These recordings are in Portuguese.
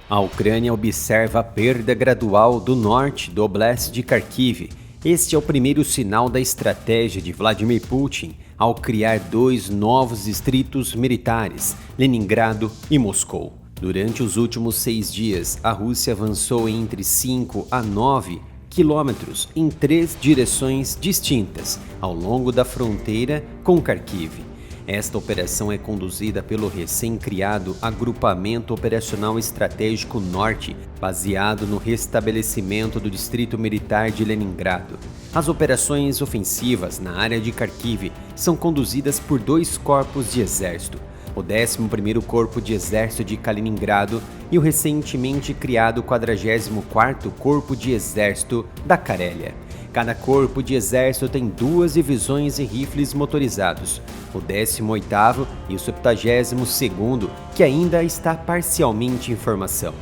A Ucrânia observa a perda gradual do norte do Oblast de Kharkiv. Este é o primeiro sinal da estratégia de Vladimir Putin ao criar dois novos distritos militares, Leningrado e Moscou. Durante os últimos 6 dias, a Rússia avançou entre 5 a 9 quilômetros em 3 direções distintas ao longo da fronteira com Kharkiv. Esta operação é conduzida pelo recém-criado Agrupamento Operacional Estratégico Norte, baseado no restabelecimento do Distrito Militar de Leningrado. As operações ofensivas na área de Kharkiv são conduzidas por 2 corpos de exército, o 11º Corpo de Exército de Kaliningrado e o recentemente criado 44º Corpo de Exército da Carélia. Cada corpo de exército tem 2 divisões e rifles motorizados, o 18º e o 72º, que ainda está parcialmente em formação.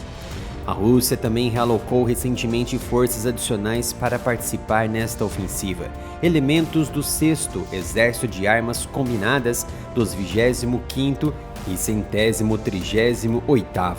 A Rússia também realocou recentemente forças adicionais para participar nesta ofensiva, elementos do 6º Exército de Armas Combinadas, dos 25º e 138º,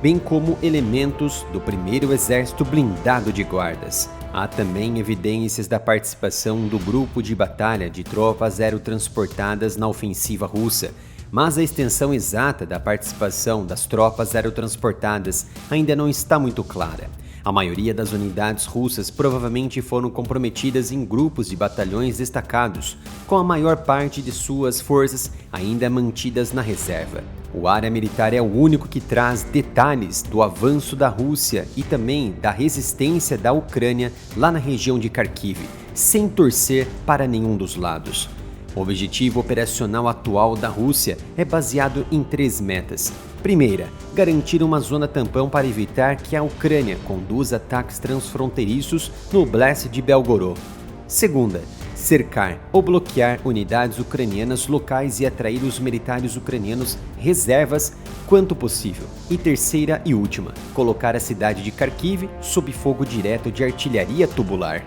bem como elementos do 1º Exército Blindado de Guardas. Há também evidências da participação do grupo de batalha de tropas aerotransportadas na ofensiva russa, mas a extensão exata da participação das tropas aerotransportadas ainda não está muito clara. A maioria das unidades russas provavelmente foram comprometidas em grupos de batalhões destacados, com a maior parte de suas forças ainda mantidas na reserva. O área militar é o único que traz detalhes do avanço da Rússia e também da resistência da Ucrânia lá na região de Kharkiv, sem torcer para nenhum dos lados. O objetivo operacional atual da Rússia é baseado em 3 metas. Primeira, garantir uma zona tampão para evitar que a Ucrânia conduza ataques transfronteiriços no Oblast de Belgorod. Segunda, cercar ou bloquear unidades ucranianas locais e atrair os militares ucranianos reservas quanto possível. E terceira e última, colocar a cidade de Kharkiv sob fogo direto de artilharia tubular.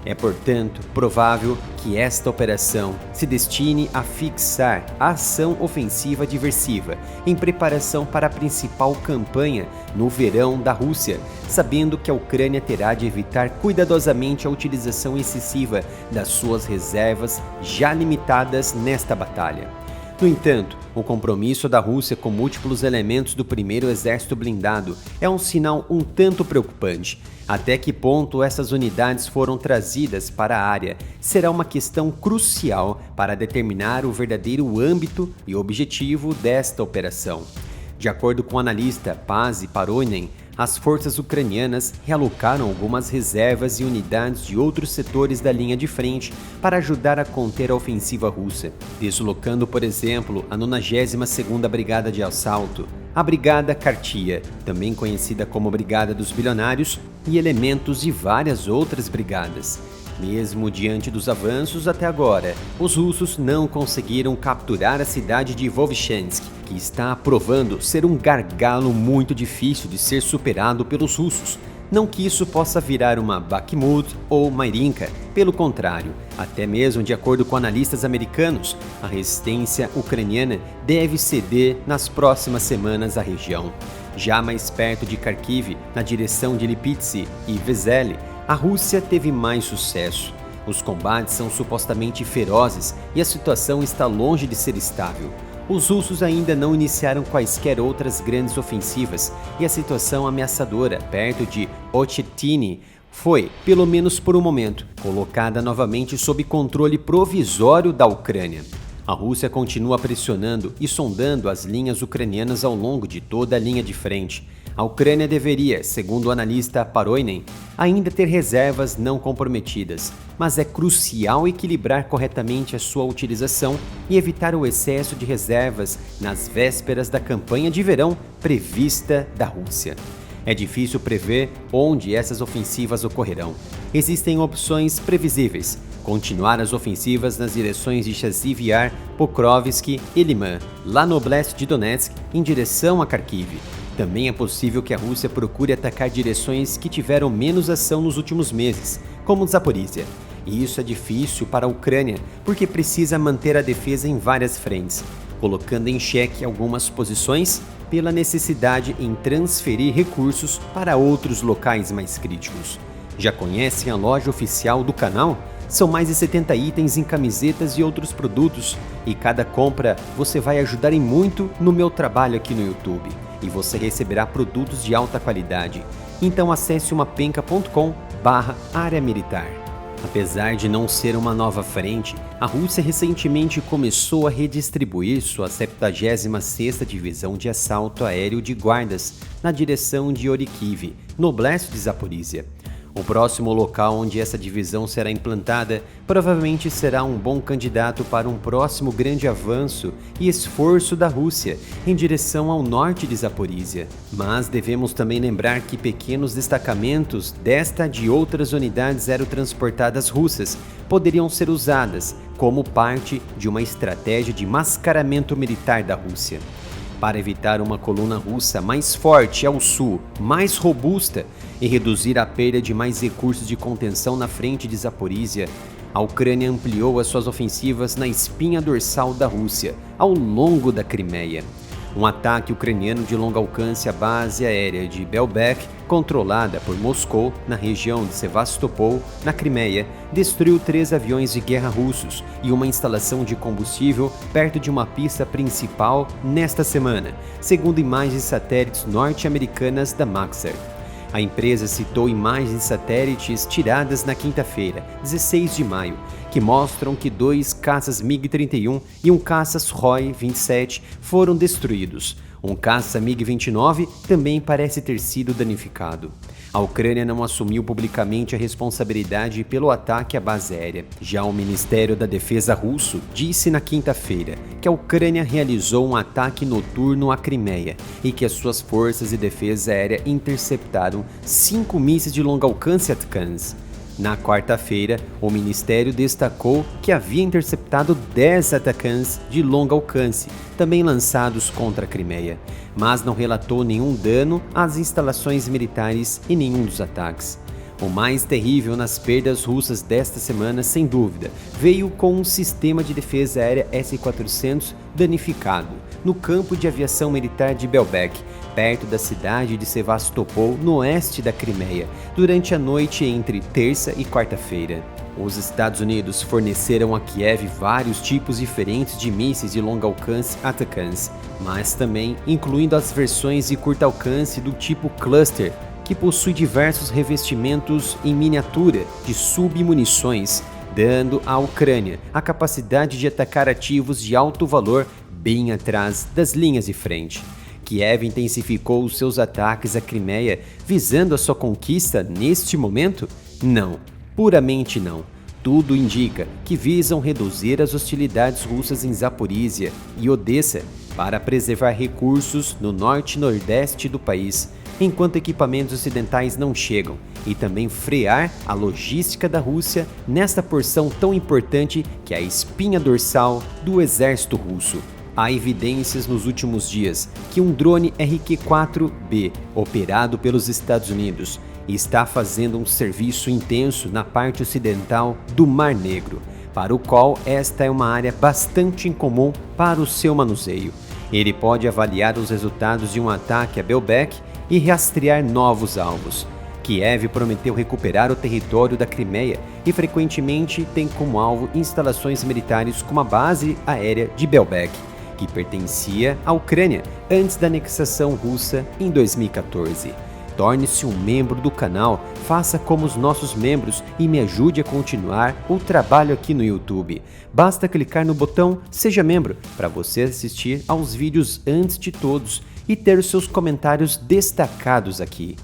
É, portanto, provável que esta operação se destine a fixar a ação ofensiva diversiva em preparação para a principal campanha no verão da Rússia, sabendo que a Ucrânia terá de evitar cuidadosamente a utilização excessiva das suas reservas já limitadas nesta batalha. No entanto, o compromisso da Rússia com múltiplos elementos do 1º Exército Blindado é um sinal um tanto preocupante. Até que ponto essas unidades foram trazidas para a área será uma questão crucial para determinar o verdadeiro âmbito e objetivo desta operação. De acordo com o analista Paz Paroinen, as forças ucranianas realocaram algumas reservas e unidades de outros setores da linha de frente para ajudar a conter a ofensiva russa, deslocando, por exemplo, a 92ª Brigada de Assalto, a Brigada Katyia, também conhecida como Brigada dos Bilionários, e elementos de várias outras brigadas. Mesmo diante dos avanços até agora, os russos não conseguiram capturar a cidade de Vovchansk, que está provando ser um gargalo muito difícil de ser superado pelos russos. Não que isso possa virar uma Bakhmut ou Marinka, pelo contrário, até mesmo de acordo com analistas americanos, a resistência ucraniana deve ceder nas próximas semanas à região. Já mais perto de Kharkiv, na direção de Lipetsk e Vezele, a Rússia teve mais sucesso. Os combates são supostamente ferozes e a situação está longe de ser estável. Os russos ainda não iniciaram quaisquer outras grandes ofensivas e a situação ameaçadora perto de Ochetiny foi, pelo menos por um momento, colocada novamente sob controle provisório da Ucrânia. A Rússia continua pressionando e sondando as linhas ucranianas ao longo de toda a linha de frente. A Ucrânia deveria, segundo o analista Paroinen, ainda ter reservas não comprometidas, mas é crucial equilibrar corretamente a sua utilização e evitar o excesso de reservas nas vésperas da campanha de verão prevista da Rússia. É difícil prever onde essas ofensivas ocorrerão. Existem opções previsíveis: continuar as ofensivas nas direções de Chasiv Yar, Pokrovsk e Liman, lá no Oblast de Donetsk, em direção a Kharkiv. Também é possível que a Rússia procure atacar direções que tiveram menos ação nos últimos meses, como Zaporizhia. E isso é difícil para a Ucrânia, porque precisa manter a defesa em várias frentes, colocando em xeque algumas posições, pela necessidade em transferir recursos para outros locais mais críticos. Já conhecem a loja oficial do canal? São mais de 70 itens em camisetas e outros produtos, e cada compra você vai ajudar em muito no meu trabalho aqui no YouTube, e você receberá produtos de alta qualidade. Então acesse umapenca.com/área militar. Apesar de não ser uma nova frente, a Rússia recentemente começou a redistribuir sua 76ª Divisão de Assalto Aéreo de Guardas na direção de Orikiv, no oblast de Zaporizhia. O próximo local onde essa divisão será implantada provavelmente será um bom candidato para um próximo grande avanço e esforço da Rússia em direção ao norte de Zaporizhia. Mas devemos também lembrar que pequenos destacamentos desta e de outras unidades aerotransportadas russas poderiam ser usadas como parte de uma estratégia de mascaramento militar da Rússia. Para evitar uma coluna russa mais forte ao sul, mais robusta e reduzir a perda de mais recursos de contenção na frente de Zaporizhia, a Ucrânia ampliou as suas ofensivas na espinha dorsal da Rússia, ao longo da Crimeia. Um ataque ucraniano de longo alcance à base aérea de Belbek, controlada por Moscou, na região de Sevastopol, na Crimeia, destruiu 3 aviões de guerra russos e uma instalação de combustível perto de uma pista principal nesta semana, segundo imagens de satélites norte-americanas da Maxar. A empresa citou imagens de satélites tiradas na quinta-feira, 16 de maio, que mostram que 2 caças MiG-31 e um caça Sukhoi-27 foram destruídos. Um caça MiG-29 também parece ter sido danificado. A Ucrânia não assumiu publicamente a responsabilidade pelo ataque à base aérea. Já o Ministério da Defesa russo disse na quinta-feira que a Ucrânia realizou um ataque noturno à Crimeia e que as suas forças de defesa aérea interceptaram 5 mísseis de longo alcance Atacams. Na quarta-feira, o Ministério destacou que havia interceptado 10 Atacams de longo alcance, também lançados contra a Crimeia, mas não relatou nenhum dano às instalações militares em nenhum dos ataques. O mais terrível nas perdas russas desta semana, sem dúvida, veio com um sistema de defesa aérea S-400 danificado no campo de aviação militar de Belbek, perto da cidade de Sevastopol, no oeste da Crimeia, durante a noite entre terça e quarta-feira. Os Estados Unidos forneceram a Kiev vários tipos diferentes de mísseis de longo alcance Atacams, mas também incluindo as versões de curto alcance do tipo Cluster, que possui diversos revestimentos em miniatura de submunições, dando à Ucrânia a capacidade de atacar ativos de alto valor bem atrás das linhas de frente. Kiev intensificou os seus ataques à Crimeia visando a sua conquista neste momento? Não, puramente não. Tudo indica que visam reduzir as hostilidades russas em Zaporizhia e Odessa para preservar recursos no norte e nordeste do país, enquanto equipamentos ocidentais não chegam, e também frear a logística da Rússia nesta porção tão importante que é a espinha dorsal do exército russo. Há evidências nos últimos dias que um drone RQ-4B, operado pelos Estados Unidos, está fazendo um serviço intenso na parte ocidental do Mar Negro, para o qual esta é uma área bastante incomum para o seu manuseio. Ele pode avaliar os resultados de um ataque a Belbek e rastrear novos alvos. Kiev prometeu recuperar o território da Crimeia e frequentemente tem como alvo instalações militares como a base aérea de Belbek, que pertencia à Ucrânia antes da anexação russa em 2014. Torne-se um membro do canal, faça como os nossos membros e me ajude a continuar o trabalho aqui no YouTube. Basta clicar no botão Seja Membro para você assistir aos vídeos antes de todos e ter os seus comentários destacados aqui.